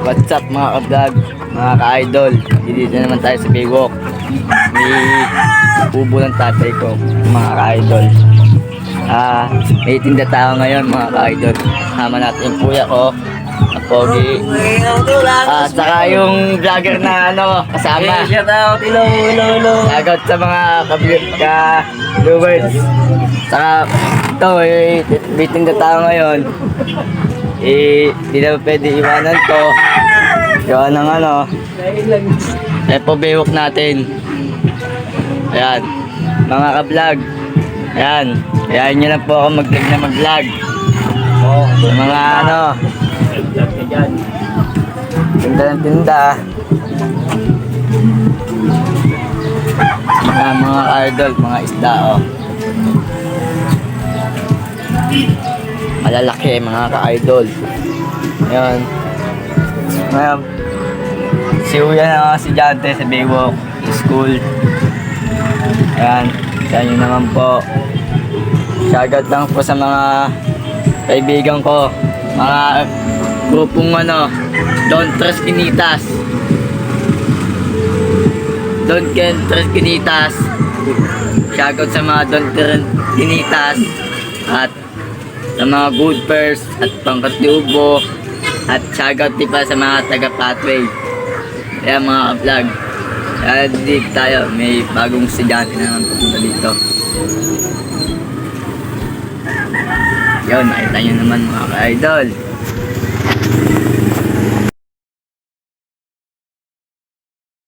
What's up mga ka-vlog, mga ka-idol? Dito naman tayo sa Baywalk. May ubo ng tatay ko, mga ka-idol. May tinda tayo ngayon mga ka-idol. Kasama natin yung kuya ko, ang pogi. Saka yung vlogger na kasama. Shout out, hello. Shoutout sa mga ka-viewers. Saka ito, may tinda tayo ngayon. Di na pwede iwanan to. Gawa ng po Baywalk natin. Ayan, mga ka-vlog. Ayan, ayan nyo lang po ako mag-vlog. Sa mga tinda ng tinda. Mga idol, mga isda malalaki mga ka-idol. Ayan. Ngayon, si Uya na si Jante sa Baywalk School. Ayan, sa inyo naman po. Shoutout lang po sa mga kaibigan ko, mga grupong Don't Trust Kinitas. Don't Trust Kinitas. Shoutout sa mga Don't Trust Kinitas at sa mga Good First at Pangkatiubo at shoutout din pa sa mga taga-Pathway. Kaya mga vlog, dito tayo, may bagong estudyante na naman papunta dito. Yun, makita nyo naman mga ka-idol.